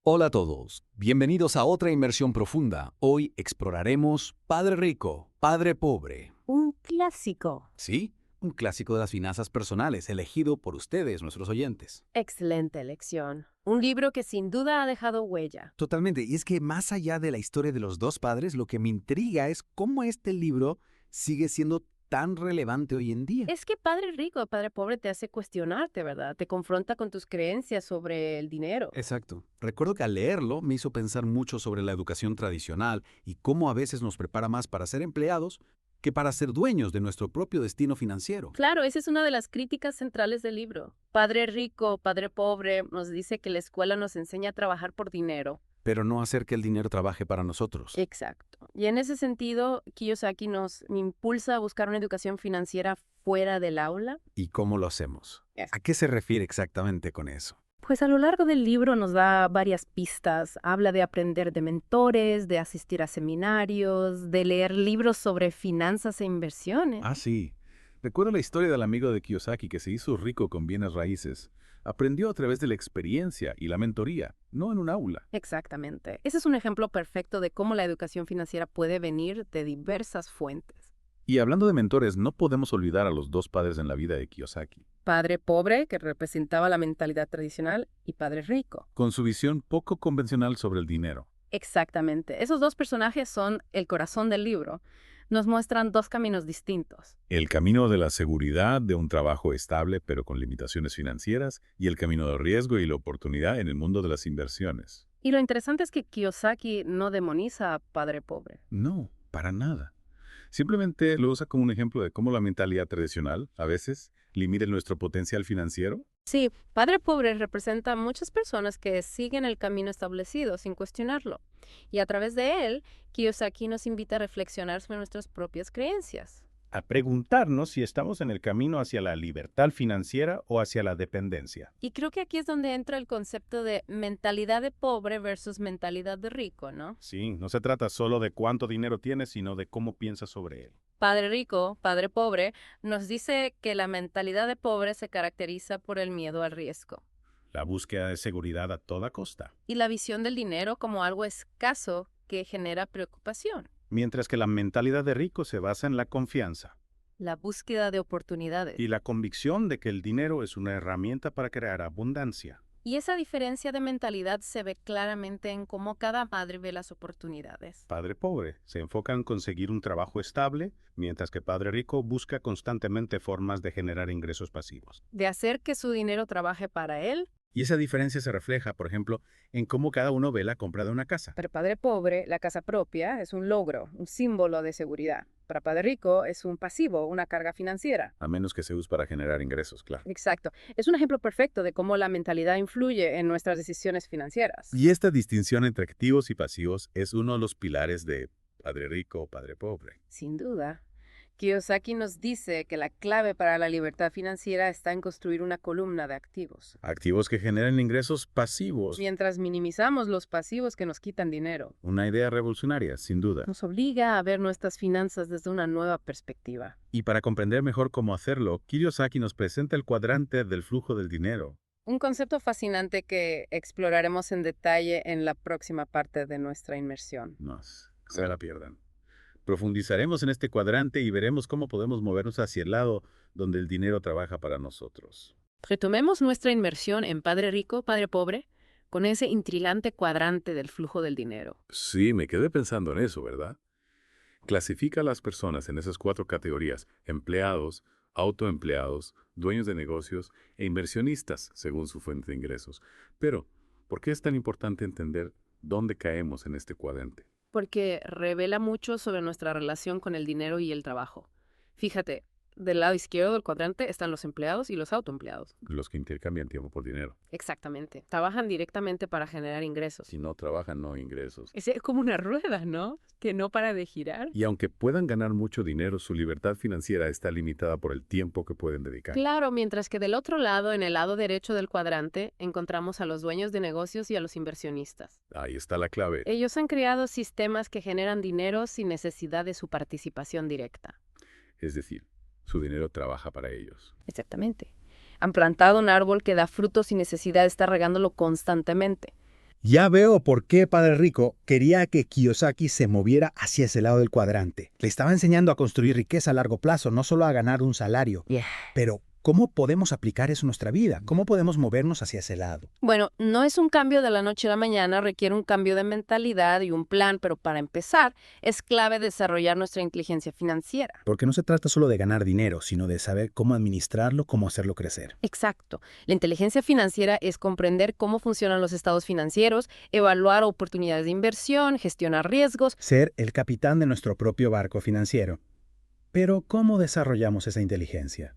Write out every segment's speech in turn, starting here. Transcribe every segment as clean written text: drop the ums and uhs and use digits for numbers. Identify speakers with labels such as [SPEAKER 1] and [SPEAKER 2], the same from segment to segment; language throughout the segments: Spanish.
[SPEAKER 1] Hola a todos, bienvenidos a otra inmersión profunda. Hoy exploraremos Padre Rico, Padre Pobre.
[SPEAKER 2] Un clásico.
[SPEAKER 1] Sí, un clásico de las finanzas personales elegido por ustedes, nuestros oyentes.
[SPEAKER 2] Excelente elección. Un libro que sin duda ha dejado huella.
[SPEAKER 1] Totalmente, y es que más allá de la historia de los dos padres, lo que me intriga es cómo este libro sigue siendo tan relevante hoy en día.
[SPEAKER 2] Es que Padre Rico, Padre Pobre te hace cuestionarte, ¿verdad? Te confronta con tus creencias sobre el dinero.
[SPEAKER 1] Exacto. Recuerdo que al leerlo me hizo pensar mucho sobre la educación tradicional y cómo a veces nos prepara más para ser empleados que para ser dueños de nuestro propio destino financiero.
[SPEAKER 2] Claro, esa es una de las críticas centrales del libro. Padre Rico, Padre Pobre nos dice que la escuela nos enseña a trabajar por dinero.
[SPEAKER 1] Pero no hacer que el dinero trabaje para nosotros.
[SPEAKER 2] Exacto. Y en ese sentido, Kiyosaki nos impulsa a buscar una educación financiera fuera del aula.
[SPEAKER 1] ¿Y cómo lo hacemos?
[SPEAKER 2] Yes.
[SPEAKER 1] ¿A qué se refiere exactamente con eso?
[SPEAKER 2] Pues a lo largo del libro nos da varias pistas. Habla de aprender de mentores, de asistir a seminarios, de leer libros sobre finanzas e inversiones.
[SPEAKER 3] Ah, sí. Recuerdo la historia del amigo de Kiyosaki que se hizo rico con bienes raíces. Aprendió a través de la experiencia y la mentoría, no en un aula.
[SPEAKER 2] Exactamente. Ese es un ejemplo perfecto de cómo la educación financiera puede venir de diversas fuentes.
[SPEAKER 3] Y hablando de mentores, no podemos olvidar a los dos padres en la vida de Kiyosaki.
[SPEAKER 2] Padre pobre, que representaba la mentalidad tradicional, y padre rico.
[SPEAKER 3] Con su visión poco convencional sobre el dinero.
[SPEAKER 2] Exactamente. Esos dos personajes son el corazón del libro. Nos muestran dos caminos distintos.
[SPEAKER 3] El camino de la seguridad de un trabajo estable pero con limitaciones financieras y el camino del riesgo y la oportunidad en el mundo de las inversiones.
[SPEAKER 2] Y lo interesante es que Kiyosaki no demoniza a padre pobre.
[SPEAKER 3] No, para nada. Simplemente lo usa como un ejemplo de cómo la mentalidad tradicional, a veces, limita nuestro potencial financiero.
[SPEAKER 2] Sí, padre pobre representa a muchas personas que siguen el camino establecido sin cuestionarlo. Y a través de él, Kiyosaki nos invita a reflexionar sobre nuestras propias creencias.
[SPEAKER 4] A preguntarnos si estamos en el camino hacia la libertad financiera o hacia la dependencia.
[SPEAKER 2] Y creo que aquí es donde entra el concepto de mentalidad de pobre versus mentalidad de rico, ¿no?
[SPEAKER 4] Sí, no se trata solo de cuánto dinero tienes, sino de cómo piensas sobre él.
[SPEAKER 2] Padre rico, padre pobre, nos dice que la mentalidad de pobre se caracteriza por el miedo al riesgo
[SPEAKER 4] La búsqueda de seguridad a toda costa.
[SPEAKER 2] y la visión del dinero como algo escaso que genera preocupación.
[SPEAKER 4] Mientras que la mentalidad de rico se basa en la confianza
[SPEAKER 2] La búsqueda de oportunidades.
[SPEAKER 4] y la convicción de que el dinero es una herramienta para crear abundancia.
[SPEAKER 2] Y esa diferencia de mentalidad se ve claramente en cómo cada madre ve las oportunidades.
[SPEAKER 4] Padre pobre se enfoca en conseguir un trabajo estable, mientras que padre rico busca constantemente formas de generar ingresos pasivos.
[SPEAKER 2] De hacer que su dinero trabaje para él,
[SPEAKER 4] Y esa diferencia se refleja, por ejemplo, en cómo cada uno ve la compra de una casa.
[SPEAKER 2] para padre pobre, la casa propia es un logro, un símbolo de seguridad. Para padre rico es un pasivo, una carga financiera.
[SPEAKER 3] A menos que se use para generar ingresos, claro.
[SPEAKER 2] Exacto. Es un ejemplo perfecto de cómo la mentalidad influye en nuestras decisiones financieras.
[SPEAKER 3] Y esta distinción entre activos y pasivos es uno de los pilares de padre rico o padre pobre.
[SPEAKER 2] Sin duda. Kiyosaki nos dice que la clave para la libertad financiera está en construir una columna de activos,
[SPEAKER 3] Activos que generan ingresos pasivos.
[SPEAKER 2] mientras minimizamos los pasivos que nos quitan dinero.
[SPEAKER 3] Una idea revolucionaria, sin duda.
[SPEAKER 2] Nos obliga a ver nuestras finanzas desde una nueva perspectiva.
[SPEAKER 3] Y para comprender mejor cómo hacerlo, Kiyosaki nos presenta el cuadrante del flujo del dinero.
[SPEAKER 2] Un concepto fascinante que exploraremos en detalle en la próxima parte de nuestra inmersión.
[SPEAKER 3] No se la pierdan. Profundizaremos en este cuadrante y veremos cómo podemos movernos hacia el lado donde el dinero trabaja para nosotros.
[SPEAKER 2] Retomemos nuestra inmersión en Padre Rico, Padre Pobre, con ese intrigante cuadrante del flujo del dinero.
[SPEAKER 3] Sí, me quedé pensando en eso, ¿verdad? Clasifica a las personas en esas cuatro categorías: empleados, autoempleados, dueños de negocios e inversionistas, según su fuente de ingresos. Pero, ¿por qué es tan importante entender dónde caemos en este cuadrante?
[SPEAKER 2] Porque revela mucho sobre nuestra relación con el dinero y el trabajo. Fíjate, del lado izquierdo del cuadrante están los empleados y los autoempleados.
[SPEAKER 3] Los que intercambian tiempo por dinero.
[SPEAKER 2] Exactamente. Trabajan directamente para generar ingresos.
[SPEAKER 3] Si no trabajan, no ingresos.
[SPEAKER 2] Es como una rueda, ¿no? Que no para de girar.
[SPEAKER 3] Y aunque puedan ganar mucho dinero, su libertad financiera está limitada por el tiempo que pueden dedicar.
[SPEAKER 2] Claro, mientras que del otro lado, en el lado derecho del cuadrante, encontramos a los dueños de negocios y a los inversionistas.
[SPEAKER 3] Ahí está la clave.
[SPEAKER 2] Ellos han creado sistemas que generan dinero sin necesidad de su participación directa.
[SPEAKER 3] Es decir, su dinero trabaja para ellos.
[SPEAKER 2] Exactamente. Han plantado un árbol que da frutos sin necesidad de estar regándolo constantemente.
[SPEAKER 5] Ya veo por qué Padre Rico quería que Kiyosaki se moviera hacia ese lado del cuadrante. Le estaba enseñando a construir riqueza a largo plazo, no solo a ganar un salario. Pero, ¿cómo podemos aplicar eso en nuestra vida? ¿Cómo podemos movernos hacia ese lado?
[SPEAKER 2] Bueno, no es un cambio de la noche a la mañana, requiere un cambio de mentalidad y un plan, pero para empezar, es clave desarrollar nuestra inteligencia financiera.
[SPEAKER 5] Porque no se trata solo de ganar dinero, sino de saber cómo administrarlo, cómo hacerlo crecer.
[SPEAKER 2] Exacto. La inteligencia financiera es comprender cómo funcionan los estados financieros, evaluar oportunidades de inversión, gestionar riesgos.
[SPEAKER 5] Ser el capitán de nuestro propio barco financiero. Pero, ¿cómo desarrollamos esa inteligencia?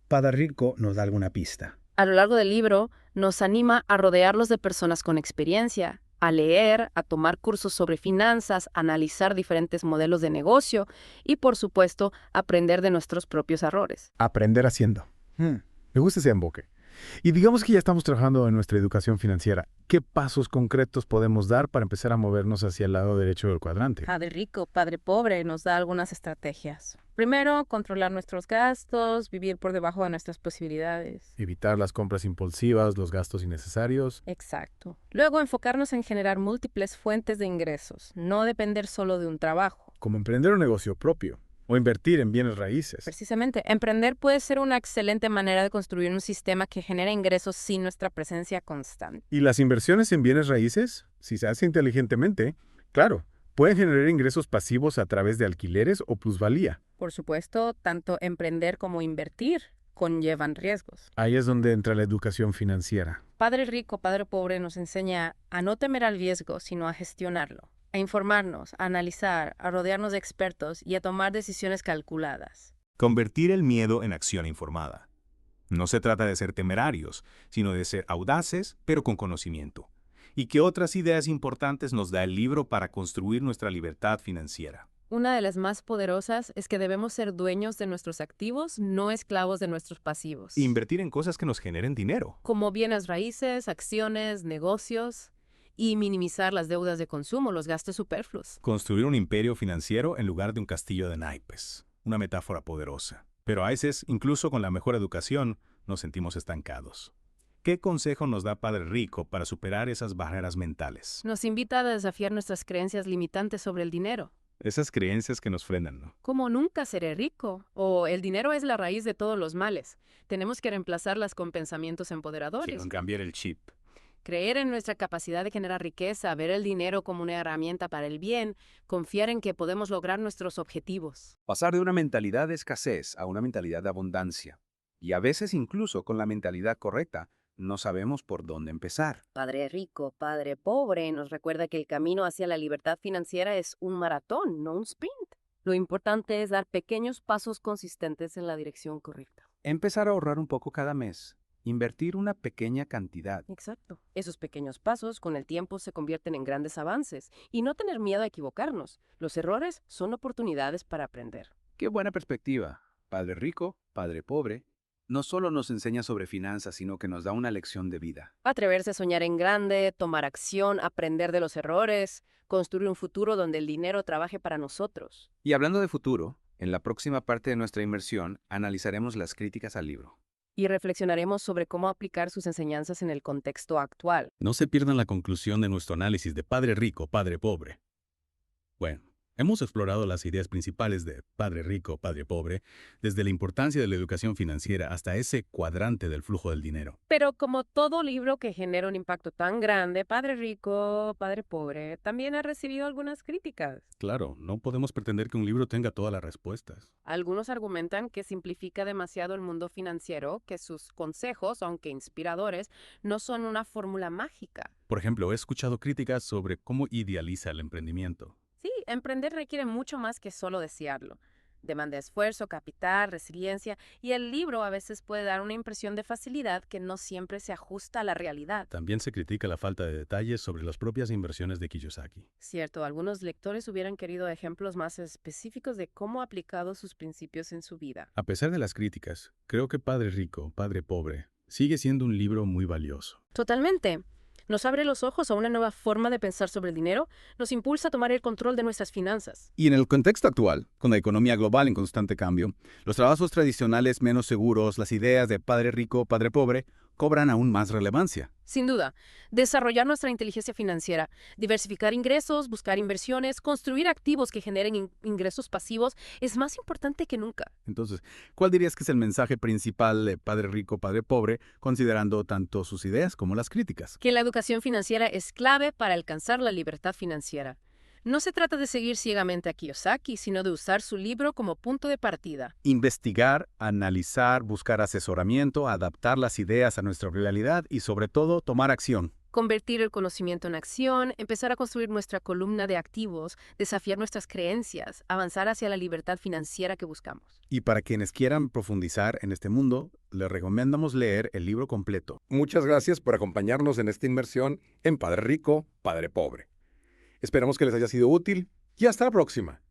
[SPEAKER 5] Padre Rico nos da alguna pista.
[SPEAKER 2] A lo largo del libro, nos anima a rodearlos de personas con experiencia, a leer, a tomar cursos sobre finanzas, a analizar diferentes modelos de negocio y, por supuesto, aprender de nuestros propios errores.
[SPEAKER 6] Aprender haciendo. Me gusta ese enfoque. Y digamos que ya estamos trabajando en nuestra educación financiera. ¿Qué pasos concretos podemos dar para empezar a movernos hacia el lado derecho del cuadrante?
[SPEAKER 7] Padre Rico, Padre Pobre nos da algunas estrategias. Primero, controlar nuestros gastos, vivir por debajo de nuestras posibilidades.
[SPEAKER 6] Evitar las compras impulsivas, los gastos innecesarios.
[SPEAKER 7] Exacto. Luego, enfocarnos en generar múltiples fuentes de ingresos, no depender solo de un trabajo.
[SPEAKER 6] Como emprender un negocio propio o invertir en bienes raíces.
[SPEAKER 7] Precisamente, emprender puede ser una excelente manera de construir un sistema que genera ingresos sin nuestra presencia constante.
[SPEAKER 6] Y las inversiones en bienes raíces, si se hace inteligentemente, claro, pueden generar ingresos pasivos a través de alquileres o plusvalía.
[SPEAKER 7] Por supuesto, tanto emprender como invertir conllevan riesgos.
[SPEAKER 6] Ahí es donde entra la educación financiera.
[SPEAKER 7] Padre Rico, Padre Pobre nos enseña a no temer al riesgo, sino a gestionarlo, a informarnos, a analizar, a rodearnos de expertos y a tomar decisiones calculadas.
[SPEAKER 8] Convertir el miedo en acción informada. No se trata de ser temerarios, sino de ser audaces, pero con conocimiento. ¿Y qué otras ideas importantes nos da el libro para construir nuestra libertad financiera?
[SPEAKER 2] Una de las más poderosas es que debemos ser dueños de nuestros activos, no esclavos de nuestros pasivos.
[SPEAKER 8] Invertir en cosas que nos generen dinero.
[SPEAKER 2] Como bienes raíces, acciones, negocios, y minimizar las deudas de consumo, los gastos superfluos.
[SPEAKER 8] Construir un imperio financiero en lugar de un castillo de naipes. Una metáfora poderosa. Pero a veces, incluso con la mejor educación, nos sentimos estancados. ¿Qué consejo nos da Padre Rico para superar esas barreras mentales?
[SPEAKER 2] Nos invita a desafiar nuestras creencias limitantes sobre el dinero.
[SPEAKER 8] Esas creencias que nos frenan, ¿no?
[SPEAKER 2] Como nunca seré rico, o el dinero es la raíz de todos los males. Tenemos que reemplazarlas con pensamientos empoderadores.
[SPEAKER 8] Quiero cambiar el chip.
[SPEAKER 2] Creer en nuestra capacidad de generar riqueza, ver el dinero como una herramienta para el bien, confiar en que podemos lograr nuestros objetivos.
[SPEAKER 1] Pasar de una mentalidad de escasez a una mentalidad de abundancia. Y a veces incluso con la mentalidad correcta, no sabemos por dónde empezar.
[SPEAKER 9] Padre Rico, Padre Pobre nos recuerda que el camino hacia la libertad financiera es un maratón, no un sprint. Lo importante es dar pequeños pasos consistentes en la dirección correcta.
[SPEAKER 1] Empezar a ahorrar un poco cada mes. Invertir una pequeña cantidad.
[SPEAKER 9] Exacto. Esos pequeños pasos con el tiempo se convierten en grandes avances. Y no tener miedo a equivocarnos. Los errores son oportunidades para aprender.
[SPEAKER 1] Qué buena perspectiva. Padre Rico, Padre Pobre, no solo nos enseña sobre finanzas, sino que nos da una lección de vida.
[SPEAKER 9] Atreverse a soñar en grande, tomar acción, aprender de los errores, construir un futuro donde el dinero trabaje para nosotros.
[SPEAKER 1] Y hablando de futuro, en la próxima parte de nuestra inmersión analizaremos las críticas al libro.
[SPEAKER 9] Y reflexionaremos sobre cómo aplicar sus enseñanzas en el contexto actual.
[SPEAKER 3] No se pierdan la conclusión de nuestro análisis de Padre Rico, Padre Pobre. Bueno, hemos explorado las ideas principales de Padre Rico, Padre Pobre, desde la importancia de la educación financiera hasta ese cuadrante del flujo del dinero.
[SPEAKER 2] Pero como todo libro que genera un impacto tan grande, Padre Rico, Padre Pobre, también ha recibido algunas críticas.
[SPEAKER 3] Claro, no podemos pretender que un libro tenga todas las respuestas.
[SPEAKER 2] Algunos argumentan que simplifica demasiado el mundo financiero, que sus consejos, aunque inspiradores, no son una fórmula mágica.
[SPEAKER 3] Por ejemplo, he escuchado críticas sobre cómo idealiza el emprendimiento.
[SPEAKER 2] Sí, emprender requiere mucho más que solo desearlo. Demanda esfuerzo, capital, resiliencia, y el libro a veces puede dar una impresión de facilidad que no siempre se ajusta a la realidad.
[SPEAKER 3] También se critica la falta de detalles sobre las propias inversiones de Kiyosaki.
[SPEAKER 2] Cierto, algunos lectores hubieran querido ejemplos más específicos de cómo ha aplicado sus principios en su vida.
[SPEAKER 3] A pesar de las críticas, creo que Padre Rico, Padre Pobre sigue siendo un libro muy valioso.
[SPEAKER 2] Totalmente. Nos abre los ojos a una nueva forma de pensar sobre el dinero, nos impulsa a tomar el control de nuestras finanzas.
[SPEAKER 1] Y en el contexto actual, con la economía global en constante cambio, los trabajos tradicionales menos seguros, las ideas de Padre Rico, Padre Pobre, cobran aún más relevancia.
[SPEAKER 2] Sin duda, desarrollar nuestra inteligencia financiera, diversificar ingresos, buscar inversiones, construir activos que generen ingresos pasivos es más importante que nunca.
[SPEAKER 1] Entonces, ¿cuál dirías que es el mensaje principal de Padre Rico, Padre Pobre, considerando tanto sus ideas como las críticas?
[SPEAKER 2] Que la educación financiera es clave para alcanzar la libertad financiera. No se trata de seguir ciegamente a Kiyosaki, sino de usar su libro como punto de partida.
[SPEAKER 1] Investigar, analizar, buscar asesoramiento, adaptar las ideas a nuestra realidad y, sobre todo, tomar acción.
[SPEAKER 2] Convertir el conocimiento en acción, empezar a construir nuestra columna de activos, desafiar nuestras creencias, avanzar hacia la libertad financiera que buscamos.
[SPEAKER 1] Y para quienes quieran profundizar en este mundo, les recomendamos leer el libro completo.
[SPEAKER 10] Muchas gracias por acompañarnos en esta inmersión en Padre Rico, Padre Pobre. Esperamos que les haya sido útil y hasta la próxima.